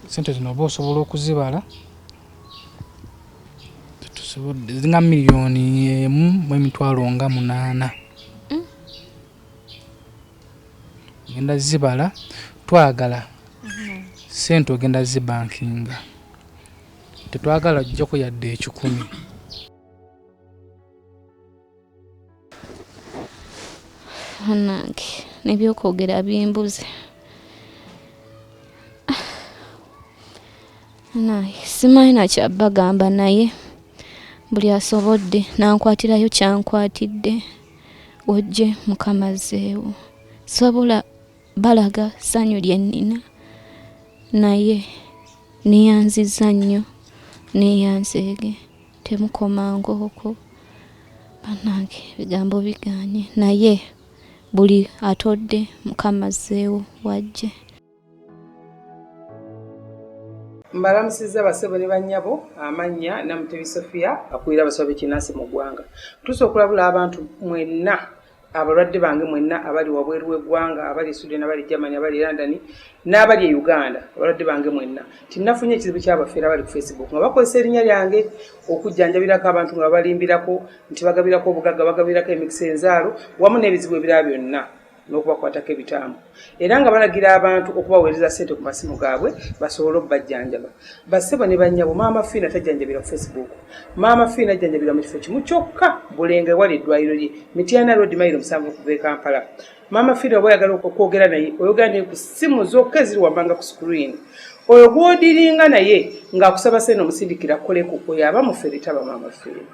Sente zino oba osobola okuzibala zinga miliyoni emu mu emitwalo nga 8. Genda zibala twagala sente ogenda zibankinga tetwagala jjako yadde 10. Nange nebyokwogera bimbuze. Naye simanyi nakyabagamba naye buli asobodde nankwatirayo kyankwatidde ojje mukamazeewo. Sobola balaga ssanyu lye nnina naye neyanziza nnyo neyanzeege temukomangaoko bannange bigambo biganye naye buli atodde mukamazeewo wajje. Mbalamusiza basebo ne bannyabo amannya Namutebi Sofia akulira abasawo b'ekinnansi mu ggwanga. Tuso okulabula abantu mwenna abalwadde bange mwenna abali wabweru w'eggwanga abali Sweden abali Germany abali London n'abali Uganda abalwadde bange mwenna tinnafunye ekizibu ky'abafeera abali ku Facebook nga bakozesa erinnya lyange okujjanjabirako abantu nga balimbirako nti bagabirako obugagga bagabirako emikisa enzaalo wamu n'ebizibu ebirala byonna n'okubakwatako ebitambo era nga balagira abantu okubaweereza ssente ku masimu gaabwe basobole okubajjanjaba. Bassebo ne bannyabo maama Fiina tajjanjabira ku Facebook, maama Fiina ajjanjabira mu kifo kimu kyokka Bulenga ewali eddwaliro lye Mityana Road mayiro 7 okuva e Kampala. Maama Fiina oba oyagala okwogera naye oyogera naye ku ssimu zokka eziri wammanga ku screen. Oyo gw'odiringa naye ng'akusaba ssente omusindikira kukoleko oyo aba mufere taba maama Fiina.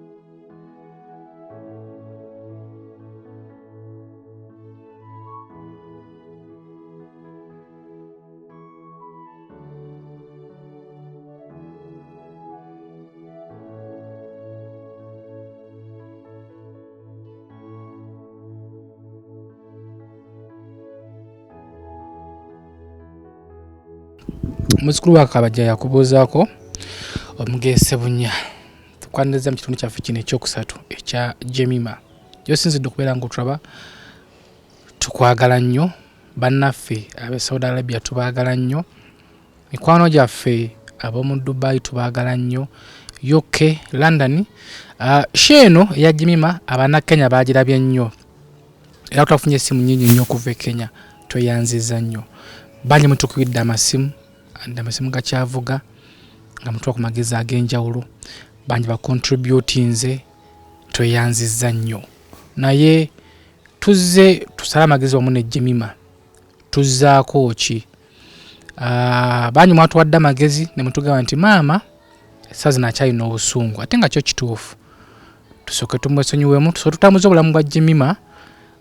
Muzukulu wa Kabajja yakubuuzaako omugese bunya tukwaniriza mu kitundu kyaffe kino ekyokusatu ekya JEMIMAH. Yosinzidde okubeera ng'otulaba tukwagala nnyo bannaffe ab'e Saudi Arabia tubaagala nnyo mikwano gyaffe ab'omu Dubai tubaagala nnyo UK London sheeno eya JEMIMAH Abannakenya baagirabye nnyo era twafunye essimu nnyingi nnyo okuva e Kenya tweyanziza nnyo bangi mutukubidde amasimu amasimu gakyavuga nga mutuwa ku magezi ag'enjawulo bangi bacontributinze tweyanziza nnyo naye tuzze tusala amagezi wamu ne JEMIMAH tuzzaako ki bangi mwatuwadde amagezi ne mutugamba nti maama essaazi nakyalina obusungu ate nga kyo kituufu tusooke tumwesonyiwemu tusooke tutambuze obulamu bwa JEMIMAH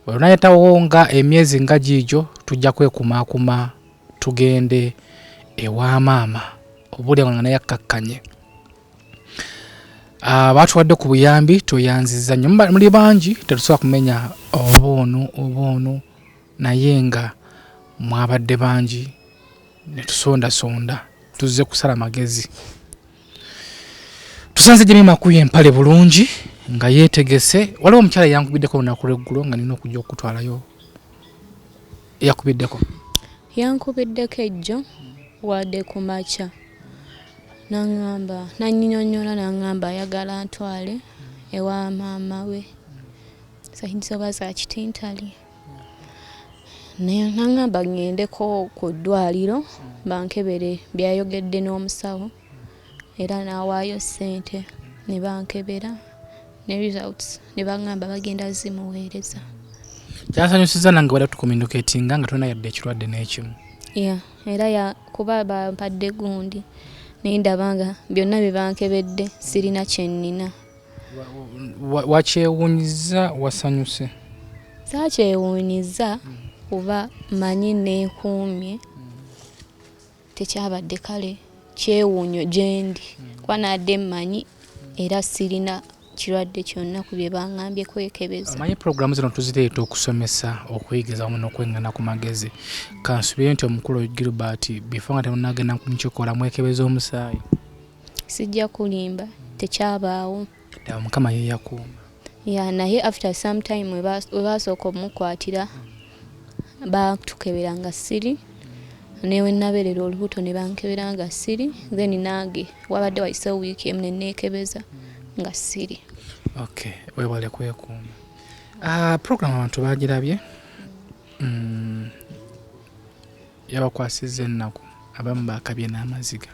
olunayitawo nga emyezi nga giigyo tujja kwekumaakuma tugende ewa maama obulya nga naye akkakkanye batuwadde ku buyambi tweyanziza nnyo muli bangi tetusobola kumenya oba naye nga mwabadde bangi ne tusondasonda tuzze kusala magezi tusanze JEMIMAH kuya empale bulungi nga yeetegese waliwo omukyala yankubiddeko olunaku lw'eggulo nga nina okujja okutwalayo yakubiddeko ejjo wadde ku makya n'aŋŋamba nannyinnyonnyola n'aŋŋamba ayagala ntwale ewa maama we sayinza za kitintali naye n'aŋŋamba ŋŋendeko ku ddwaliro bankebere byayogedde n'omusawo era n'awaayo ssente ne bankebera ne results ne baŋŋamba bagenda zimuweereza. Kyansanyusiza nange bada tucommunicatinga nga tulina yadde ekirwadde n'ekimu. Era kuba bampadde gundi naye ndaba nga byonna bye bankebedde sirina kye nnina. Wakyewuunyiza wasanyuse? Saakyewuunyiza kuba manyi neekuumye tekyabadde kale kyewuunyo gye ndi kuba nadde mmanyi era sirina kirwadde kyonna ku bye baŋŋambye kwekebeza. Amanyi programu zino tuzireeta okusomesa okuyigiza wamu n'okwengana ku magezi. Kansubire nti omukulu Gilbert before nga temunnagenda kumukikola mwekebeza omusaayi. Sijja kulimba tekyabaawo. Mukama ye yakuuma. Naye after some time we basooka omukwatira baatukebera nga siri newe naberera olubuto ne bankebera nga siri then nange wabadde wayiseewo wiiki emu ne neekebeza nga siri. Okay, webale kwekuuma. Program abantu bagirabye yabakwasizza ennaku abamu bakabye n'amaziga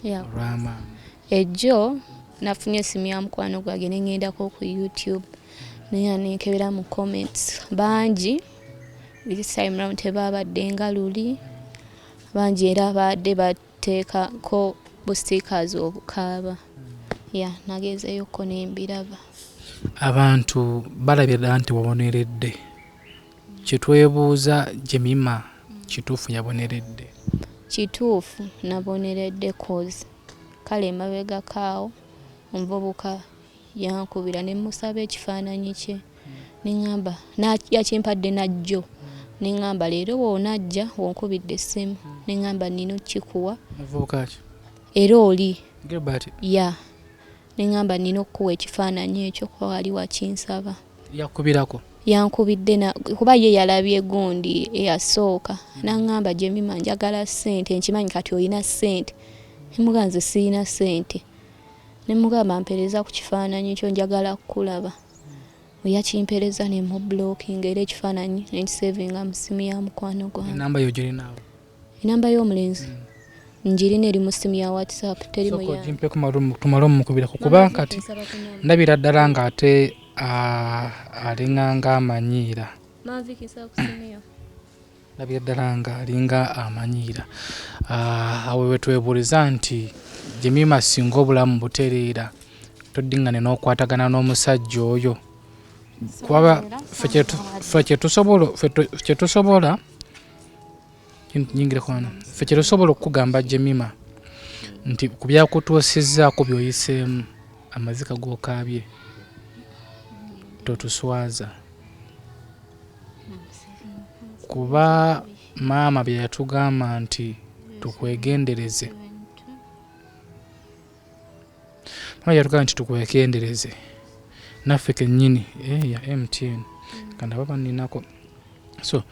olw'amaanyi. Ejjo nafunye esimu ya mukwano gwange ne ngendako ku YouTube naye neekebera mu comments bangi this time round tebabadde nga luli bangi era badde bateekako bustikers obukaaba nagezeyoko nembiraba. Abantu balabye ddala nti waboneredde. Kyetwebuuza JEMIMAH kituufu yaboneredde? Kituufu naboneredde cause kale emabega kaawo omuvubuka yankubira ne musaba ekifaananyi kye neŋŋamba yakimpadde najjo neŋŋamba leero woonajja wonkubidde essimu neŋŋamba nina okikuwa muvubuka ki era oli Gilbert neŋŋamba nina okukuwa ekifaananyi ekyo kuba wali wakinsaba. Yakubirako? Yankubidde kuba ye yalabye gundi eyasooka naŋŋamba JEMIMAH njagala ssente nkimanyi kati olina ssente. Nemugamba nze sirina ssente. Nemugamba mpereza ku kifaananyi kyo njagala kukulaba. Yakimpereza ne mu blocking era ekifaananyi nekisavinga mu simu ya mukwano gwange. Enamba yo girinaawo? Enamba y'omulenzi njirina eri mu simu ya WhatsApp terimu ya. Jimpeko tumale omukubirako kuba kati ndabira ddala ng'ate alinganga amanyiira. Ndabira ddala nga alinga amanyiira. Awo wetwebuuliza nti JEMIMAH singa obulamu butereera toddingane n'okwatagana n'omusajja oyo kuba ffe kyetusobola ffe kyetusobola okukugamba JEMIMAH nti ku byakutuusizzaako by'oyiseemu amazika g'okaabye totuswaza kuba maama bye yatugamba nti tukwegendereze. Maama yatugamba nti tukwegendereze naffe kennyini ya MTN kandi baba ninako so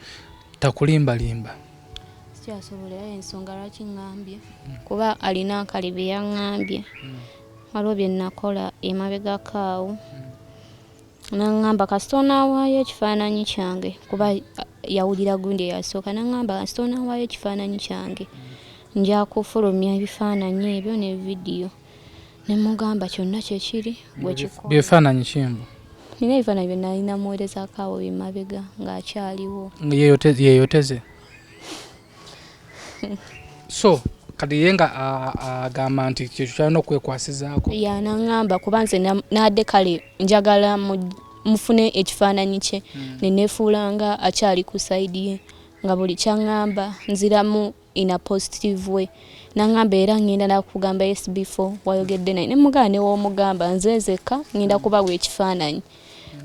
takulimbalimba. Sikyasobola ensonga lwaki ŋŋambye kuba alina akali bye yaŋŋambye waliwo bye nakola emabega kaawo naŋŋamba kasita onaawaayo ekifaananyi kyange kuba yawulira gundi eyasooka naŋŋamba kasita onaawaayo ekifaananyi kyange nja kufulumya ebifaananyi ebyo ne vidiyo nemugamba kyonna kyekiri bwekikola. Byefaananyi kimbu? Nina ebifaananyi bye nali namuweereza kaawo emabega ng'akyaliwo. Yeeyoteze? So kati ye nga agamba nti kyekyo kyalina okwekwasizaako? Naŋŋamba kuba nze nadde kale njagala mufune ekifaananyi kye neneefuula nga akyali ku sayidi ye nga buli kyaŋŋamba nziramu in a positive way. Naŋŋamba era ŋŋenda nakugamba SB4 wayogedde naye nemugamba newoomugamba nze nzekka ŋŋenda kubawa ekifaananyi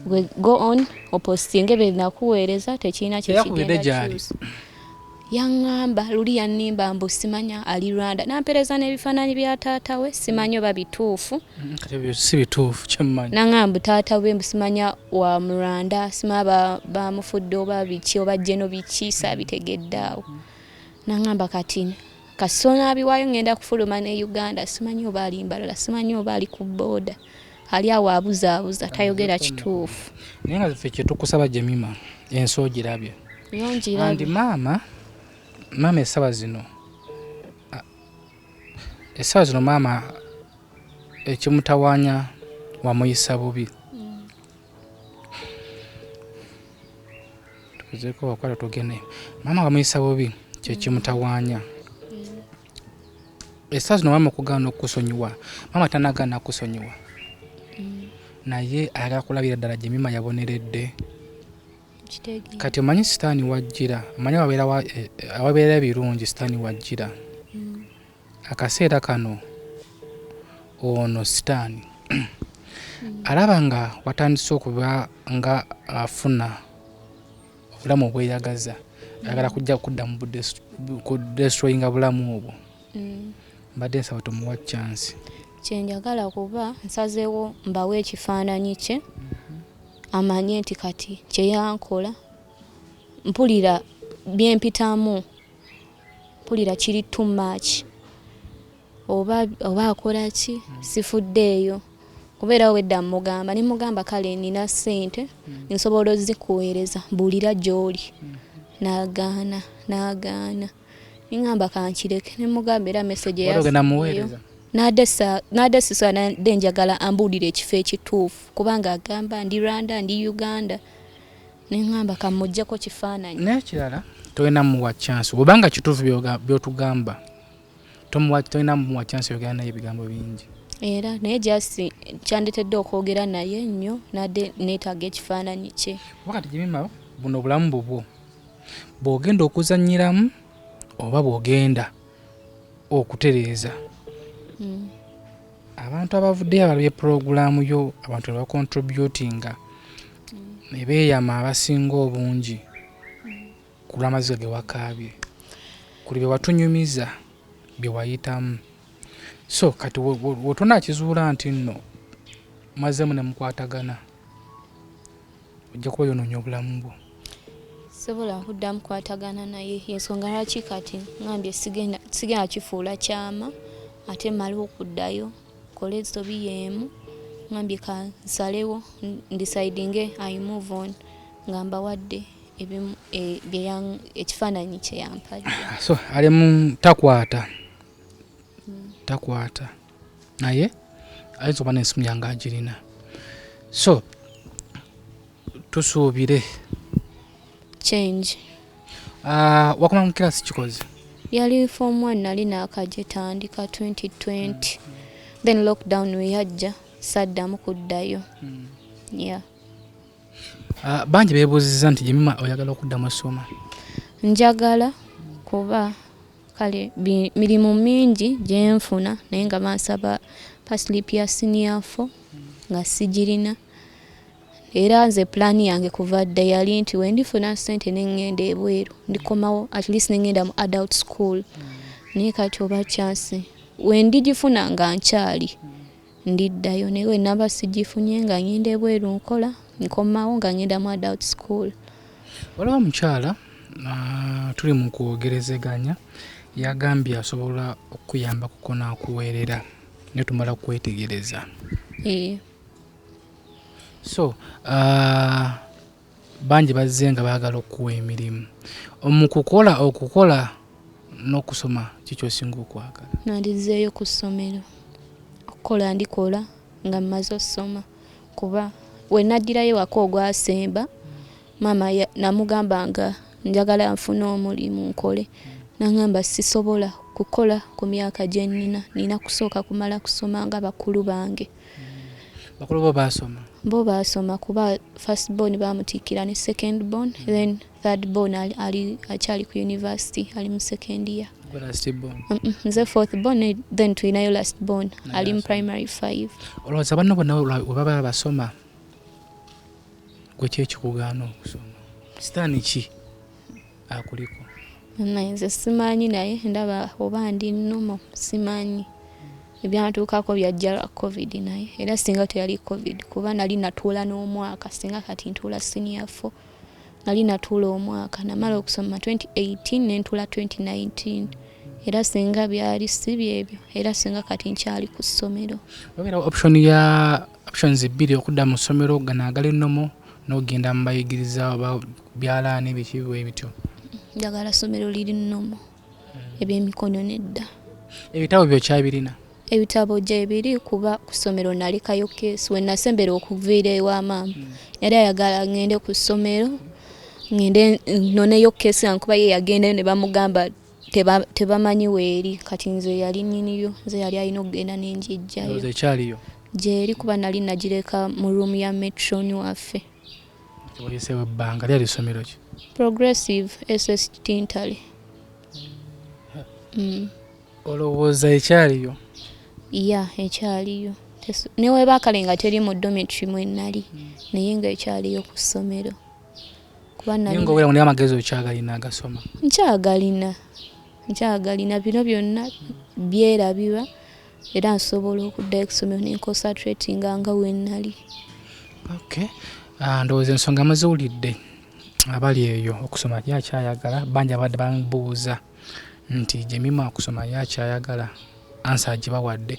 gwe go on opostinge bye nakuweereza tekirina kyekigenda kyusa. Yaŋŋamba luli yannimba mbu simanya ali Rwanda nampereza n'ebifaananyi bya taata we simanyi oba bituufu. Si bituufu kyemmanyi. Naŋŋamba taata we mbu simanya wa mu Rwanda simanya bamufudde oba biki oba jjeno biki saabitegedde awo. Naŋŋamba kati kasita onaabiwaayo ŋŋenda kufuluma ne Uganda simanyi oba ali Mbarara simanyi oba ali ku booda ali awo abuzaabuza tayogera kituufu. Naye nga ffe kye tukusaba JEMIMAH ensi ogirabye. Andi maama essaawa zino maama ekimutawaanya wamuyisa bubi. Tukuzeeko wakwala tugende. Maama wamuyisa bubi kyekimutawaanya. Essaawa zino maama okugaana okukusonyiwa maama tanagaana kusonyiwa. Naye ayagala kulabira ddala JEMIMAH yaboneredde. Kati omanyi sitaani wajjira omanyi awabeera ebirungi sitaani wajjira. Akaseera kano ono sitaani alaba nga watandise okuba nga afuna obulamu obweyagaza ayagala kujja kudda mu kudestroyinga bulamu obwo. Mbadde nsaba tumuwa chance. Kyenjagala kuba nsazeewo mbawe ekifaananyi kye amanye nti kati kye yankola mpulira byempitamu mpulira kiri too much oba akola ki sifuddeeyo kubeera wedda mugamba ne mugamba kale nina ssente nsobola ozikuweereza mbuulira gy'oli n'agaana ngamba kankireke ne mugamba era message yamuweereza n'adda sisa nadde njagala ambuulira ekifo ekituufu kubanga agamba ndi Rwanda ndi Uganda ne ngamba kamujjako kifaananyi n'ekirala tolina muwa chance obanga kituufu byotugamba tolina muwa chance yogera naye ebigambo bingi era naye jasi kyandetedde okwogera naye nnyo nadde neetaaga ekifaananyi kye wakati JEMIMAH buno obulamu bubwo bw'ogenda okuzannyiramu oba bw'ogenda okutereeza abantu abavuddeyo abalabye purogulaamu yo abantu ne bakontributinga ne beeyama abasinga obungi ku lw'amaziga ge wakaabye kuli bye watunyumiza bye wayitamu so kati wotona kizuula nti nno mazzemu ne mukwatagana ojja kuba yonoonya obulamu bwo sobola kuddamu kukwatagana naye ensonga lwaki kati ngambye sigenda kifuula kyama ate mmale okuddayo kola ensobi y'emu ngambye kansalewo ndisaidinge I move on nga mbawadde ekifaananyi kye yampadde so ali mu takwata naye ayinza oba n'ensimu yange agirina so tusuubire change wakoma mu kirasi kikoze yali form 1 nali naakagyetandika 2020 then lockdown weyajja saddamu kuddayo yeah. Bangi beebuuziza nti JEMIMAH oyagala okuddamu osoma njagala kuba kale mirimu mingi gyenfuna naye nga bansaba paslip ya senior 4 nga sigirina era nze plan yange kuva dda yali nti wendifuna ssente nengenda ebweru ndikomawo at least nengenda mu adult school naye kati oba chance wendigifuna nga nkyali ndiddayo naye wenaba sigifunye nga ngenda ebweru nkola nkomawo nga ngenda mu adult school. Waliwo omukyala tuli mu kwogerezeganya yagambye asobola okuyamba kuko n'akuweerera ne tumala kwetegereza. So bangi bazze nga baagala okuwa emirimu okukola n'okusoma kiki osinga okwagala? Nandizeeyo ku ssomero okukola ndikola nga mmaze okusoma kuba we naddirayo waka ogwasemba maama namugamba nga njagala nfuna omulimu nkole nangamba sisobola kukola ku myaka gye nina kusooka kumala kusoma nga bakulu bange. Bakulu bo baasoma? Bo baasoma kuba first born bamutiikira ne second born then third born akyali ku university ali mu second year. Last born? Nze fourth born then tulinayo last born ali mu primary 5. Olowooza banno bonna we baba basoma gwe ki ekikugaana okusoma? Sitaani ki akuliko? Nze simanyi naye ndaba oba ndi nnomo simanyi. Ebyantuukako byajja lwa covid naye era singa teyali covid kuba nali natuula n'omwaka singa kati ntuula senior 4 nali natuula omwaka namala okusoma 2018 nentuula 2019 era singa byali si byebyo era singa kati nkyali ku ssomero. Wabera options bbiri okudda mu ssomero ganaagali ennomo n'ogenda mu bayigiriza oba byalaani bikiwe ebityo? Njagala ssomero liri nnomo ebyemikono nedda. Ebitabo byokyabirina? Ebitabo gye biri kuba ku ssomero nalekayo keesi we nasembera okuviira ewa maama yali ayagala ngende ku ssomero ngende noneyo keesi yankuba ye yagendayo ne bamugamba tebamanyi weeri kati nze yali nnyiniyo nze yali alina okugenda n'enjijjayo. Ekyaliyo? Gyeri kuba nali nagireka mu ruumu ya metron waffe. Wayiseewo ebbanga lyali ssomero ki? Progressive SS Tintale. Olowooza ekyaliyo? Ya ekyaliyo neweba kale nga teri mu dormitory mwe nali naye nga ekyaliyo ku ssomero kuba nali nga obera mu amagezi okyagalina agasoma? Nkyagalina bino byonna byerabirwa era nsobola okuddayo ku ssomero nenconcentratinga nga we nali. Okay. Ndowooza ensonga maziwulidde abali eyo okusoma yakyayagala bangi abadde bambuuza nti JEMIMAH kusoma yakyayagala ansa gibawadde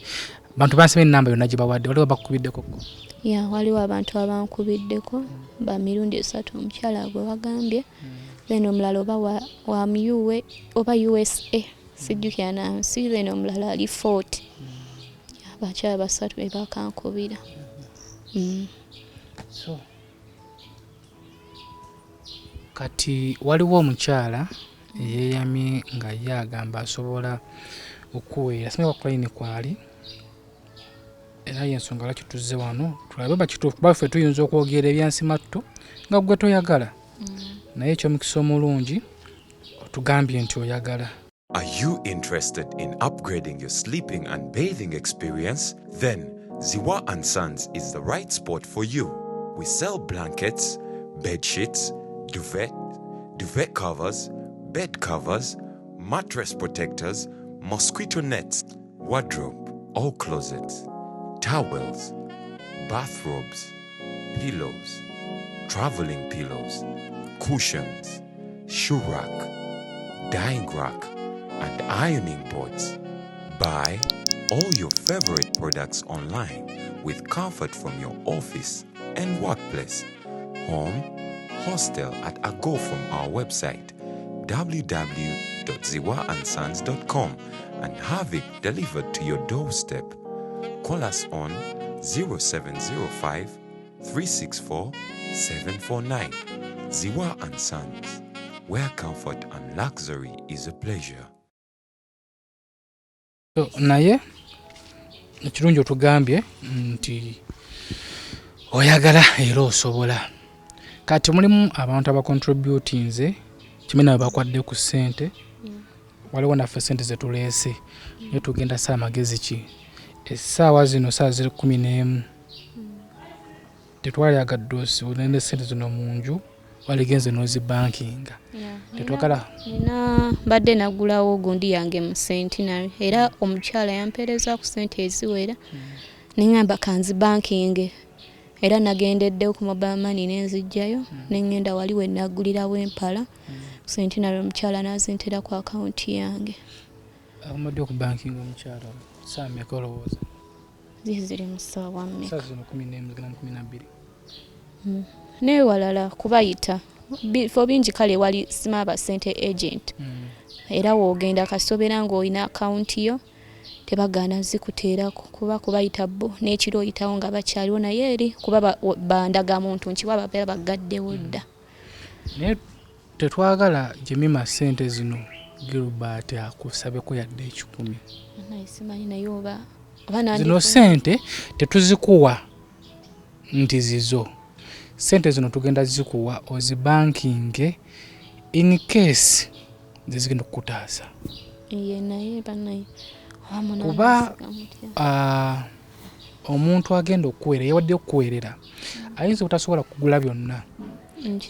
bantu bansaba ennamba yonna gibawadde waliwo bakubiddeko waliwo abantu abankubiddeko ba mirundi 3 omukyala gwe bagambye then omulala oba wa MUA oba USA sijjukira nansi then omulala ali 40 abakyala 3 be bakankubira. So kati waliwo omukyala eyeyamye nga yagamba asobola okuweera simeka kulayini kwali era yensonga lwaki tuzze wano tulabe bakituufu kuba ffe tuyinza okwogera ebyansimattu nga gwe toyagala naye ekyomukisa omulungi otugambye nti oyagala. Are you interested in upgrading your sleeping and bathing experience? Then Ziwa & Sons is the right spot for you. We sell blankets, bed sheets, duvet covers, bed covers, mattress protectors, mosquito nets, wardrobe, all closets, towels, bathrobes, pillows, traveling pillows, cushions, shoe rack, dyeing rack, and ironing boards. Buy all your favorite products online with comfort from your office and workplace, home, hostel at a go from our website www.ziwaansons.com and have it delivered to your doorstep. Call us on 0705 364 749. Ziwa & Sons, where comfort and luxury is a pleasure. So, naye ekirungi otugambye nti oyagala era osobola. Kati mulimu abantu abacontributinze kimwe nabo bakwadde ku ssente waliwo naffe ssente zetuleese naye tugenda saa magezi ki essaawa zino saa ziri 11 tetwalyagadde osinende ssente zino mu nju waligenze n'ozibankinga tetwagala nina badde nagulawo gundi yange mu centenary era omukyala yampeereza ku ssente eziwera neŋŋamba kanzibankinge era nagendeddewo ku mobile money nenzijjayo nengenda wali we nagulirawo empala centenary omukyala nazintera ku akaunti yange. amadde okubankinga omukyala saa mmeka olowooza? ziri mu ssaawa mmeka? saa zino 11 newalala kubayita bifo bingi kale wali simaba sente agent era woogenda kasobera ng'olina akaunti yo tebagaana zikuteerako kuba kubayita bo n'ekiro oyitawo nga bakyaliwo naye eri kuba bandaga muntu nkiwa babeera bagaddewo dda. naye tetwagala JEMIMAH ssente zino Gilbert akusabeko yadde 10. Simanyi naye oba zino ssente tetuzikuwa nti zizo ssente zino tugenda zikuwa ozibankinge in case zizigenda okukutaasa. naye banaye kuba omuntu agenda okuweerera yawadde okuweerera ayinza obutasobola kugula byonna.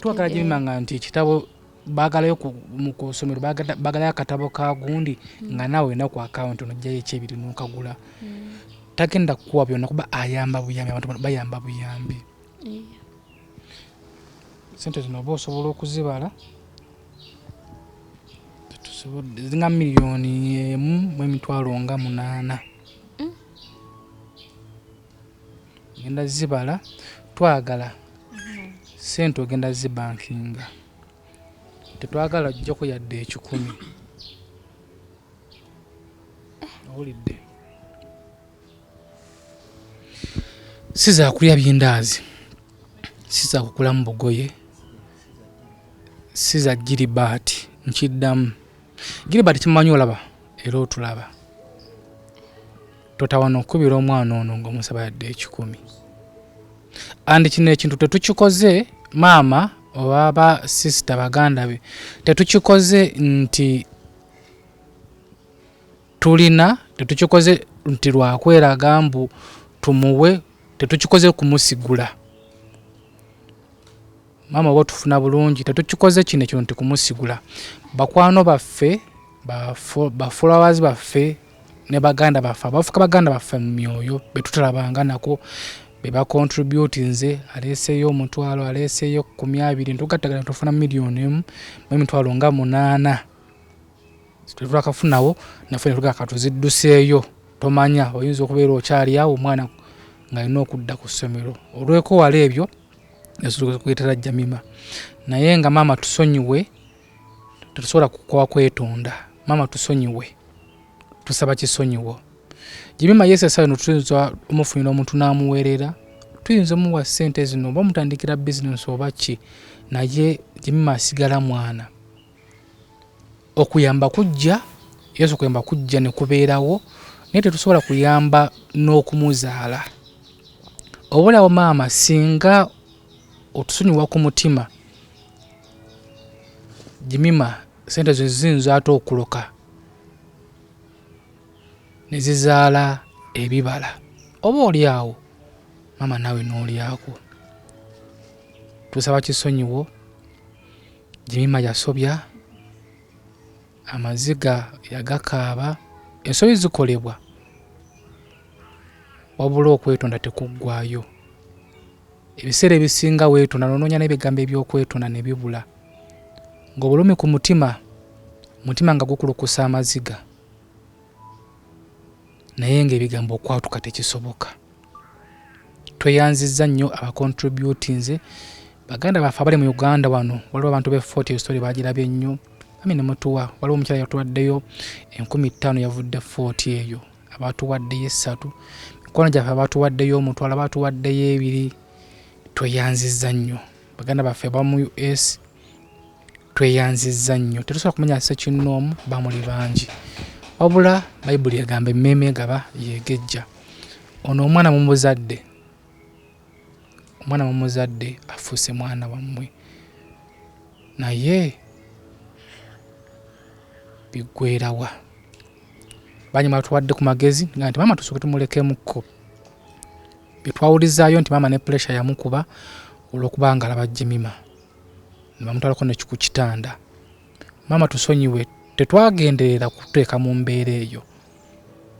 twagala JEMIMAH nti ekitabo baagalayo mu kusomero baagalayo akatabo ka gundi nga naawe olina ku akawunti onojjayo ekyebiri n'okagula tagenda kukuwa byonna kuba ayamba buyambi abantu bayamba buyambi. Sente zino oba osobola okuzibala zinga miliyoni 1.8 genda zibala twagala sente ogenda zibankinga tetwagala jjako yadde 10. owulidde siza kulya byendaazi siza kukulamu bugoye siza Gilbert nkiddamu Gilbert kimanyi olaba era otulaba totawana okubira omwana ono ng'omusaba yadde 10 andi kino ekintu tetukikoze maama oba ba sister baganda be tetukikoze nti tulina tetukikoze nti lwakweraga mbu tumuwe tetukikoze kumusigula maama oba tufuna bulungi tetukikoze kino nti kumusigula bakwano baffe ba followers baffe ne baganda baffe abafuka baganda baffe mu myoyo betutalabanga nako beba contributinze aleseyo omutwalo aleseyo 20 ntugattagana tufuna miliyoni 1.8 Tetulakafunawo naffe ne tugaka tuzidduseeyo tomanya oyinza okubeera okyali awo omwana ng'alina okudda ku ssomero olweko wala ebyo kuyitira JEMIMAH naye nga maama tusonyiwe tetusobola kukowa kwetonda maama tusonyiwe tusaba kisonyiwo JEMIMAH yeesasa no tuyinza omufunira omuntu n'amuweerera tuyinza omuwa ssente zino oba omutandikira bizinesi oba ki naye JEMIMAH asigala mwana okuyamba kujja yesu okuyamba kujja ne kubeerawo naye tetusobola kuyamba n'okumuzaala obulawo maama singa otusonyiwa ku mutima JEMIMAH sente zo ziyinza ate okuloka ne zizaala ebibala oba oli awo maama naawe n'olyako tusaba kisonyiwo JEMIMAH yasobya amaziga yagakaaba ensobi zikolebwa wabula okwetonda tekuggwaayo ebiseera ebisinga weetonda n'onoonya n'ebigambo ebyokwetonda ne bibula ng'obulumi ku mutima nga gukulukusa amaziga naye ng'ebigambo okwatuka tekisoboka tweyanzizza nnyo abacontributinze baganda baffe abali mu Uganda wano waliwo abantu be40 story bagirabye nnyo ami ne mutuwa waliwo omukyala yatuwaddeyo 15,000 yavudde 40 eyo abatuwaddeyo 3 mikono gyaffe abatuwaddeyo omutwalo abatuwaddeyo 2 tweyanzizza nnyo baganda baffe bamu US tweyanzizza nnyo tetusobola kumanya sekinnoomu bamuli bangi wabula bayibuli egamba emmeeme egaba yeegejja ono omwana mumuzadde afuuse mwana wammwe naye biggwerawa banyuma batuwadde ku magezi nga nti maama tusooke tumulekemukko bitwawulizaayo nti maama ne pressure yamukuba olw'okuba nga alaba JEMIMAH ne bamutwalako ne ku kitanda maama tusonyiwe tetwagenderera kuteeka mu mbeera eyo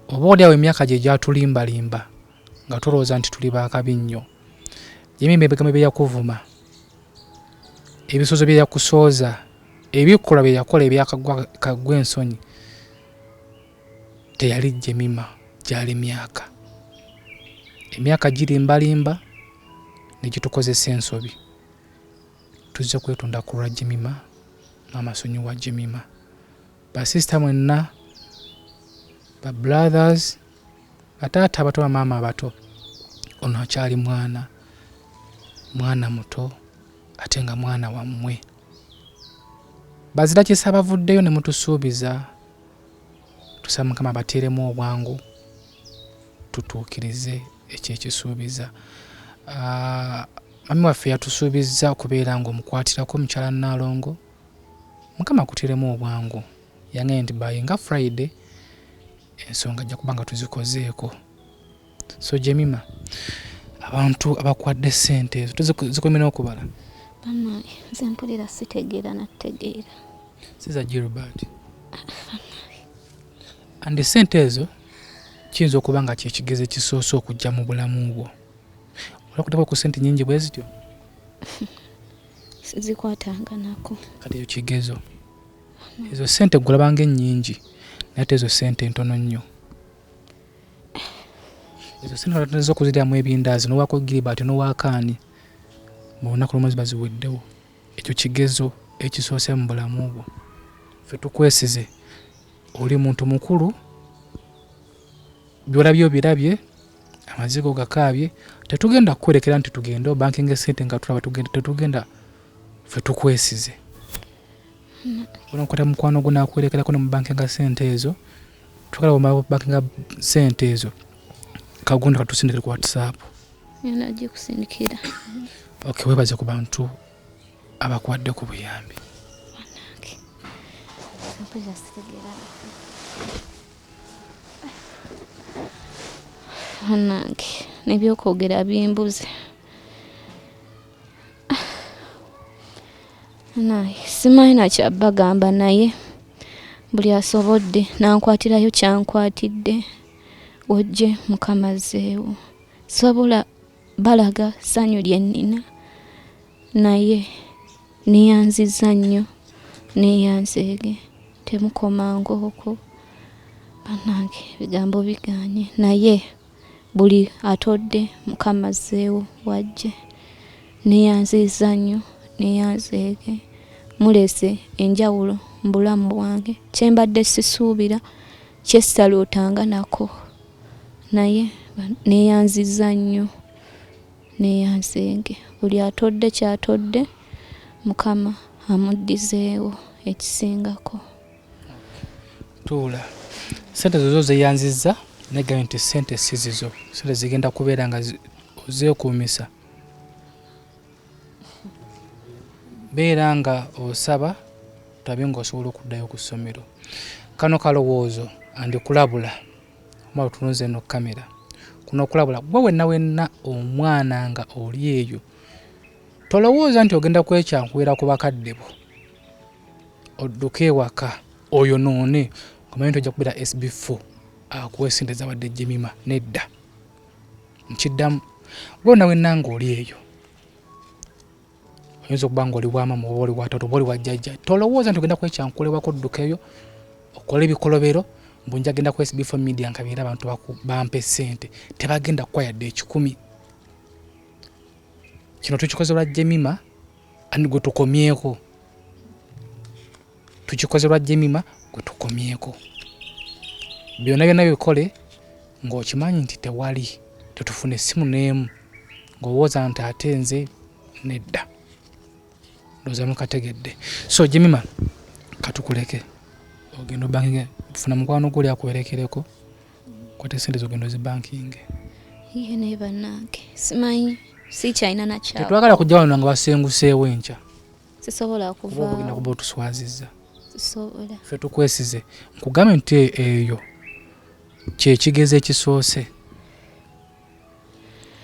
oba oli awo emyaka gye gyatulimbalimba nga tulowooza nti tuli baakabi nnyo JEMIMAH ebigambo bye yakuvuma ebisozo bye yakusooza ebikolwa bye yakola ebyakagwa ensonyi teyali JEMIMAH gyali emyaka girimbalimba ne gitukozesa ensobi tuzze kwetonda ku lwa JEMIMAH maama sonyiwa JEMIMAH basisita mwenna babrothers bataata abato bamaama abato ono akyali mwana muto ate nga mwana wammwe bazira kisa bavuddeyo ne mutusuubiza tusaba Mukama bateeremu obwangu tutuukirize ekyekisuubiza mami waffe yatusuubiza okubeera ng'omukwatirako mukyala Nalongo Mukama akuteeremu obwangu yange nti bayinga Friday ensonga ajja kuba nga tuzikozeeko so JEMIMAH abantu abakwadde ssente ezo tuzikomena okubala banaye nze mpulira sitegeera nategeera siza Gilbert andi ssente ezo kiyinza okuba nga kyekigeze kisoose okujja mu bulamu bwo olwakutaba ku ssente nnyingi bwe zityo sizikwatanga nako kati ekyo kigezo ezo ssente gulabanga ennyingi naye ezo ssente ntono nnyo ezo ssente olatuneza okuziryamu ebindaazi n'owako Gilbert n'owakaani mu lunaku lw'omwezi baziweddewo ekyo kigezo ekisoose mu bulamu bwo ffe tukwesize oli muntu mukulu byolabye obirabye amazigo gakaabye tetugenda kukwerekera nti tugende obankinga esente nga tulaba tetugenda ffe tukwesize onakwata mukwano gwo nakwerekerako ne mu bankinga sente ezo tukala omala bankinga sente ezo kagundi katusindikire ku WhatsApp yana agiye kusindikira okay webaze ku bantu abakwadde ku buyambi Hanange nebyokwogera bimbuze naye simanyi nakyabagamba naye buli asobodde nankwatirayo kyankwatidde wojje Mukama zeewo sobola balaga ssanyu lye nnina naye neyanziza nnyo neyanzeege temukomangoko banange bigambo biganye naye buli atodde Mukama azzeewo wajje neyanziza nnyo neyanzeege mulese enjawulo mu bulamu bwange kyembadde sisuubira kyessaluutanga nako naye neyanziza nnyo neyanzeege buli atodde kyatodde Mukama amuddizeewo ekisingako. Tuula sente zozo zeyanziza negambye nti sente sizizo, sente zigenda kubeera nga zeekuumisa. Beera nga osaba tabe ng'osobola okuddayo ku ssomero. Kano kalowoozo andikulabula oba otunuze no kamera kuno okulabula gwe wenna omwana nga oli eyo tolowooza nti ogenda kwekyankuwera ku bakadde bo odduke ewaka oyonoone omanyi nti ojja kubeera SB4 akuwa essente zabadde JEMIMAH nedda. Nkiddamu gwe wenna nga oli eyo oyinza okuba nga oli wa mama oba oli wa taata oba oli wa jjajja tolowooza nti ogenda kwekyankulewako oddukeyo okola ebikolobero mbu nja genda ku SB4 Media nkabeera abantu bampe ssente tebagenda kukwaya yadde 10. Kino tukikoze lwa JEMIMAH andi gwe tukomyeko. Tukikoze lwa JEMIMAH gwe tukomyeko. Byonna bikole ng'okimanyi nti tewali tetufuna essimu n'emu ng'owooza nti ate nze nedda. Ndowooza mukategedde. So JEMIMAH katukuleke ogenda banking tufuna mukwano guli akuwerekereko kwate sente zogenda zibanking. Iye ne bannange simanyi si China na kyawo. Tetwagala kujja wano nga basenguseewo enkya. Sisobola kuva. Ogenda kuba otuswazizza. Sisobola. Ffe tukwesize nkugambe nti eyo kye kigezo ekisoose.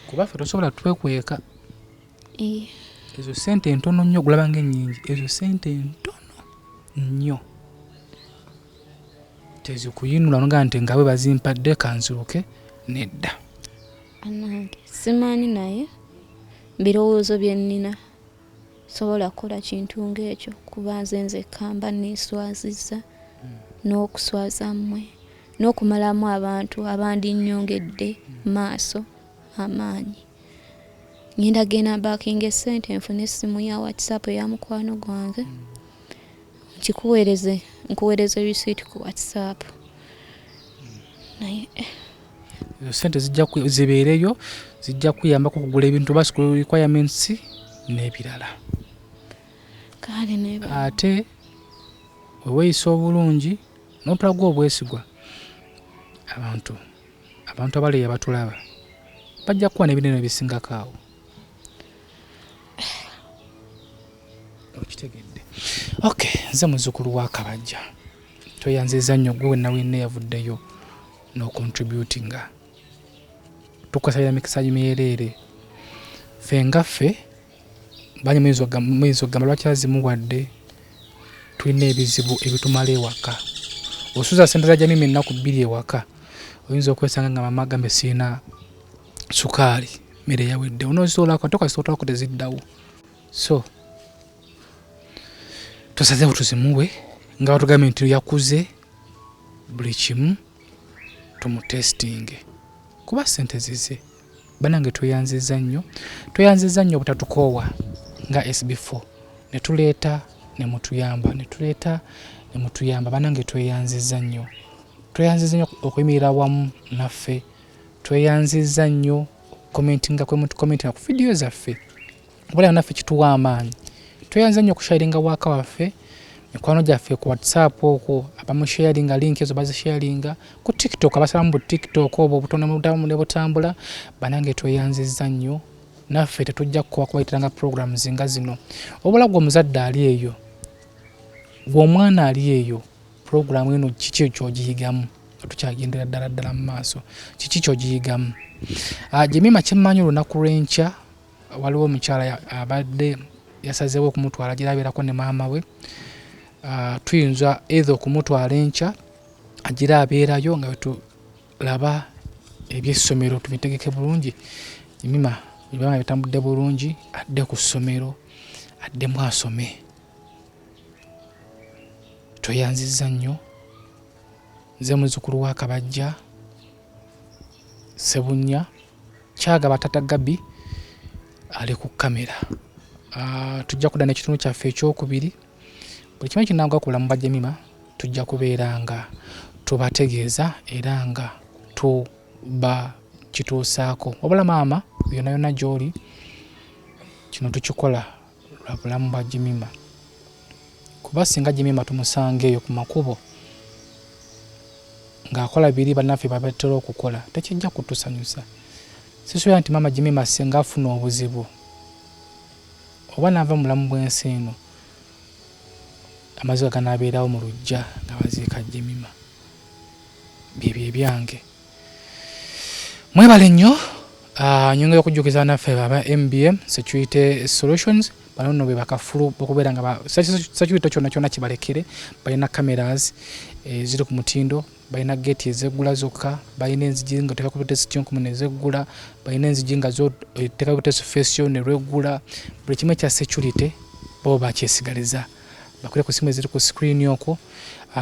Kuba ffe tosobola twekweka. Ezo sente ntono nnyo gulaba ng'ennyingi. Ezo sente ntono nnyo. Tezikuyinula nga nti nga bwe bazimpadde kanziruke nedda. Anange simanyi naye birowoozo bye nnina sobola kukola kintu ng'ekyo kuba nze kamba neeswazizza n'okuswaza mmwe n'okumalamu abantu abandinnyongedde maaso amaanyi. Ngenda genda backing essente nfune essimu ya WhatsApp eya mukwano gwange nkuweereze receipt ku WhatsApp. Naye sente zibeereyo zijja kuyambako okugula ebintu ba school requirements n'ebirala. Kale neba. Ate weeyisa obulungi n'otulagwa obwesigwa abantu abaleeya batulaba bajja kuwa n'ebinene ebisingako awo. Okitegedde. Okay, nze muzzukulu wa Kabajja. Tweyanziza nnyo gwe wenna yavuddeyo n'ocontributinga. Tukusalira mikisa gimyereere. Ffe ngaffe banyi muyinza okugamba lwaki azimuwadde tulina ebizibu ebitumala ewaka. Osuza sente za JEMIMAH ennaku 2 ewaka oyinza okwesanga nga mama agambe sirina sukaali mmere yawedde onoozisolako ate okazitolako teziddawo. So tusazeewo tuzimuwe nga batugambye nti yakuze buli kimu tumutestinge kuba sente zize. Banange tweyanziza nnyo obutatukoowa nga SB4 ne tuleeta ne mutuyamba banange tweyanziza nnyo okuyimirira wamu naffe. Tweyanziza nnyo commentinga ku video zaffe obulaba naffe kituwa amaanyi. Tweyanziza nnyo okusharinga waaka waffe mikwano gyaffe ku WhatsApp okwo abamu sharinga link ezo bazisharinga ku TikTok abasalamu bu TikTok obwo obutono ne butambula. Banange tweyanziza nnyo naffe tetujja kubayitanga programs nga zino. Obulagwa omuzadde ali eyo gw'omwana ali eyo program eno kiki ekyogiyigamu tukyagendera ddala mu maaso kiki kyogiyigamu. JEMIMAH kyemmanyi olunaku lw'enkya waliwo omukyala abadde yasazeewo okumutwala girabeerako ne maama we. Tuyinza either okumutwala enkya agira abeerayo nga tulaba ebyessomero tubitegeke bulungi. JEMIMAH bibanga bitambudde bulungi adde ku ssomero addemu asome. toyanziza nnyo nze muzzukulu wa Kabajja Ssebunya kyagaba Tata Gabi ali ku kamera. Tujja kudda n'ekitundu kyaffe ekyokubiri. Buli kimu kinagwa ku bulamu bwa JEMIMAH tujja kubeera nga tubategeeza era nga tuba kituusaako. Wabula maama yonna yonna gy'oli kino tukikola lwa bulamu bwa JEMIMAH. Kuba singa JEMIMAH tumusange eyo ku makubo ng'akola biri bannaffe babatera okukola tekijja kutusanyusa. Sisuubira nti maama JEMIMAH singa afuna obuzibu oba n'ava mu bulamu bw'ensi eno amaziga ganaabeerawo mu luggya nga baziika JEMIMAH. Byebyo ebyange. Mwebale nnyo. Nyongera okujjukiza naffe aba MBM Security Solutions bano nno be bakafulu okubeera nga security kyonna kibalekere. Balina cameras ziri ku mutindo, balina gate ezeggula zokka, balina enzigi nga oteka ku butesi kyonkumu nezeggula, balina enzigi nga oteka ku butesi fesio ne lweggula. Buli kimu ekya security bo bakyesigaliza. Bakule ku simu eziri ku screen okwo.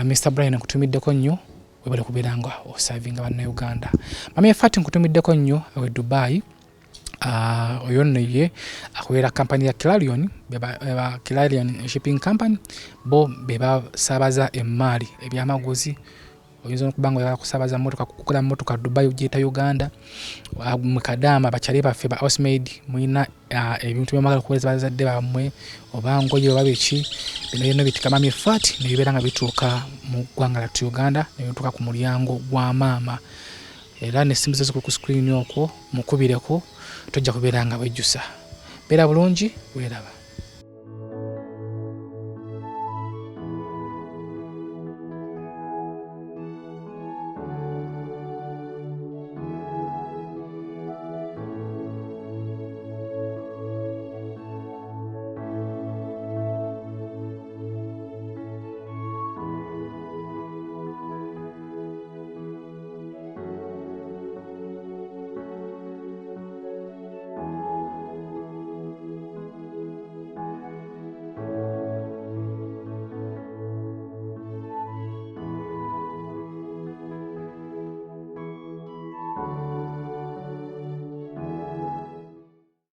Mr. Brian nkutumiddeko nnyo webale kubeera nga osavinga bannayuganda. Mami Fati nkutumiddeko nnyo awe Dubai. Oyo nno ye akolera kampani ya Clarion, Clarion Shipping Company. Bo be basaabaza emmaali ebyamaguzi. Oyinza okuba nga oyagala kusaabaza mmotoka kukula mmotoka Dubai ugiyita Uganda. Mu Kadaama bakyali baffe ba housemaid mulina ebintu byamagala okuweereza bazadde bammwe oba ngoye oba biki bino byonna bitika Mami Fati ne bibeera nga bituuka mu ggwanga lyattu Uganda ne bituuka ku mulyango gwa maama. Era n'essimu ze ziri ku screen okwo mukubireko tojja kubeera nga wejjusa. Beera bulungi weeraba.